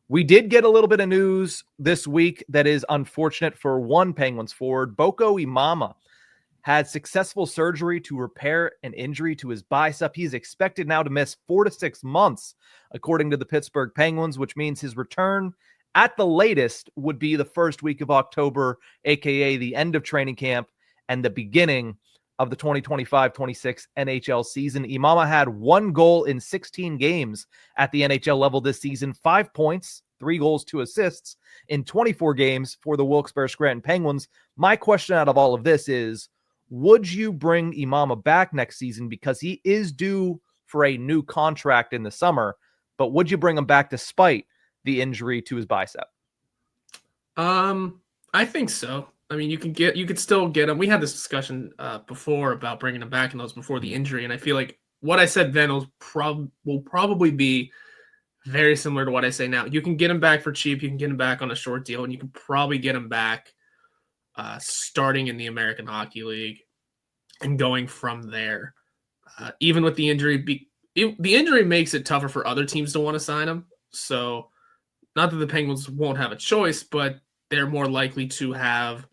We did get a little bit of news this week that is unfortunate for one Penguins forward. Boko Imama had successful surgery to repair an injury to his bicep. He is expected now to miss 4 to 6 months, according to the Pittsburgh Penguins, which means his return at the latest would be the first week of October, aka the end of training camp and the beginning of the 2025-26 NHL season. Imama had 1 goal in 16 games at the NHL level this season, 5 points, 3 goals, 2 assists in 24 games for the Wilkes-Barre Scranton Penguins. My question out of all of this is, would you bring Imama back next season, because he is due for a new contract in the summer, but would you bring him back despite the injury to his bicep? I think so. I mean, you could still get him. We had this discussion before about bringing him back, and that was before the injury. And I feel like what I said then will probably be very similar to what I say now. You can get him back for cheap. You can get him back on a short deal, and you can probably get him back starting in the American Hockey League and going from there. Even with the injury, the injury makes it tougher for other teams to want to sign him. So not that the Penguins won't have a choice, but they're more likely to have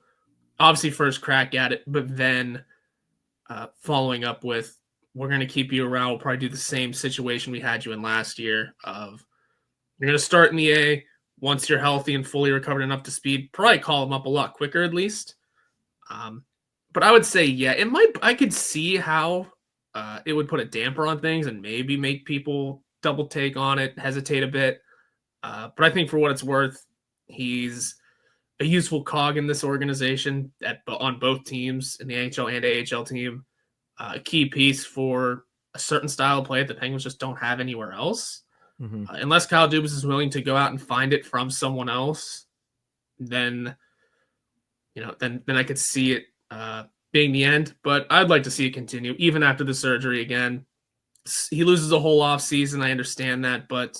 obviously first crack at it, but then following up with, we're going to keep you around. We'll probably do the same situation we had you in last year of you're going to start in the A. Once you're healthy and fully recovered and up to speed, probably call them up a lot quicker at least. But I would say, yeah, I could see how it would put a damper on things and maybe make people double take on it, hesitate a bit. But I think for what it's worth, he's a useful cog in this organization on both teams, in the NHL and AHL team. A key piece for a certain style of play that the Penguins just don't have anywhere else. Mm-hmm. Unless Kyle Dubas is willing to go out and find it from someone else, then I could see it being the end. But I'd like to see it continue even after the surgery again. He loses a whole off season. I understand that, but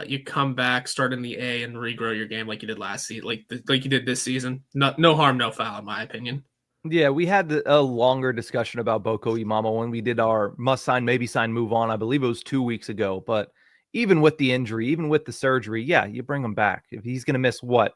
you come back, start in the A, and regrow your game like you did last season, like you did this season. No harm, no foul, in my opinion. Yeah, we had a longer discussion about Boko Imama when we did our must-sign, maybe-sign, move on. I believe it was 2 weeks ago. But even with the injury, even with the surgery, yeah, you bring him back. If he's going to miss what?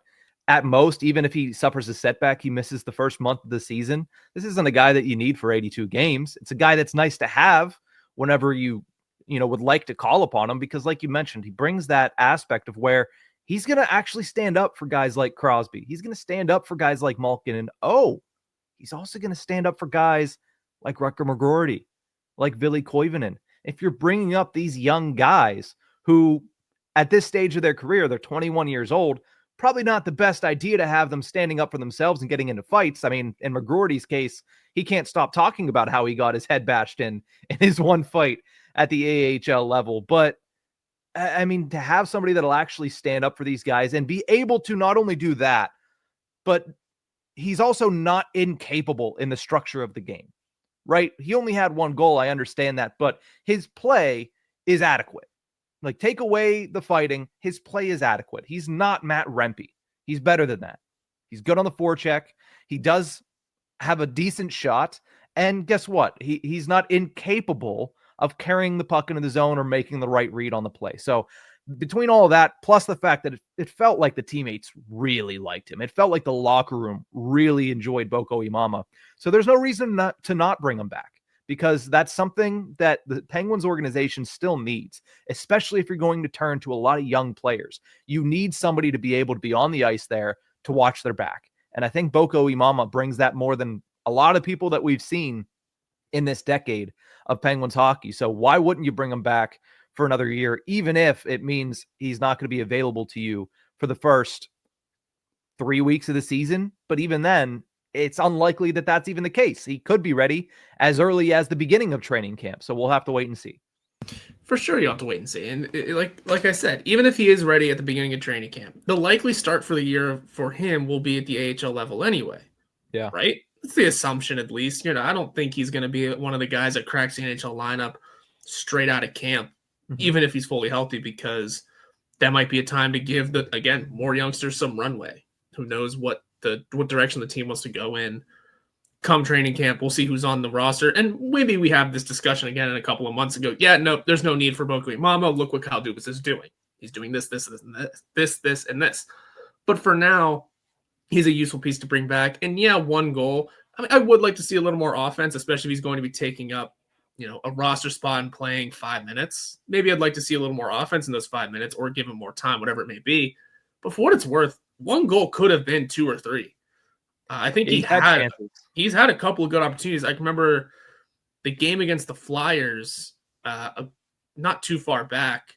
At most, even if he suffers a setback, he misses the first month of the season. This isn't a guy that you need for 82 games. It's a guy that's nice to have whenever you would like to call upon him, because like you mentioned, he brings that aspect of where he's going to actually stand up for guys like Crosby. He's going to stand up for guys like Malkin. And he's also going to stand up for guys like Rutger McGroarty, like Ville Koivunen. If you're bringing up these young guys who at this stage of their career, they're 21 years old, probably not the best idea to have them standing up for themselves and getting into fights. I mean, in McGroarty's case, he can't stop talking about how he got his head bashed in his one fight at the AHL level. But I mean, to have somebody that'll actually stand up for these guys and be able to not only do that, but he's also not incapable in the structure of the game, right? He only had 1 goal. I understand that, but his play is adequate. Like, take away the fighting, his play is adequate. He's not Matt Rempe. He's better than that. He's good on the forecheck. He does have a decent shot. And guess what? He's not incapable of carrying the puck into the zone or making the right read on the play. So between all of that, plus the fact that it felt like the teammates really liked him. It felt like the locker room really enjoyed Boko Imama. So there's no reason to not bring him back, because that's something that the Penguins organization still needs, especially if you're going to turn to a lot of young players. You need somebody to be able to be on the ice there to watch their back. And I think Boko Imama brings that more than a lot of people that we've seen in this decade of Penguins hockey. So why wouldn't you bring him back for another year, even if it means he's not going to be available to you for the first 3 weeks of the season? But even then, it's unlikely that that's even the case. He could be ready as early as the beginning of training camp. So we'll have to wait and see. For sure, you have to wait and see. And like I said, even if he is ready at the beginning of training camp, the likely start for the year for him will be at the AHL level anyway. Yeah. Right? That's the assumption, at least. I don't think he's going to be one of the guys that cracks the NHL lineup straight out of camp, even if he's fully healthy, because that might be a time to give more youngsters some runway. Who knows what direction the team wants to go in come training camp. We'll see who's on the roster. And maybe we have this discussion again in a couple of months ago. Yeah, no, there's no need for Boko Imama. Look what Kyle Dubas is doing. He's doing this, and this. But for now, he's a useful piece to bring back. And yeah, one goal. I mean, I would like to see a little more offense, especially if he's going to be taking up, a roster spot and playing 5 minutes. Maybe I'd like to see a little more offense in those 5 minutes or give him more time, whatever it may be. But for what it's worth, one goal could have been 2 or 3. I think he's had a couple of good opportunities. I can remember the game against the Flyers, not too far back,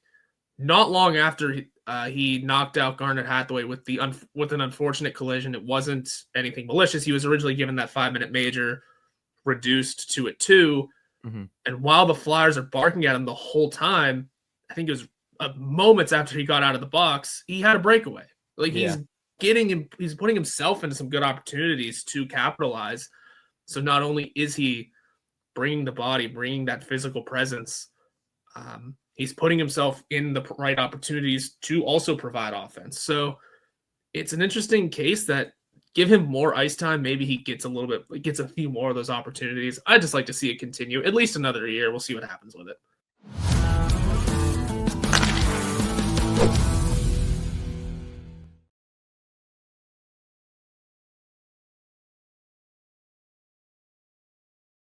not long after he knocked out Garnet Hathaway with an unfortunate collision. It wasn't anything malicious. He was originally given that 5-minute major, reduced to a 2. Mm-hmm. And while the Flyers are barking at him the whole time, I think it was moments after he got out of the box, he had a breakaway. Like he's putting himself into some good opportunities to capitalize. So not only is he bringing the body, bringing that physical presence, he's putting himself in the right opportunities to also provide offense. So it's an interesting case that give him more ice time. Maybe he gets a few more of those opportunities. I'd just like to see it continue at least another year. We'll see what happens with it.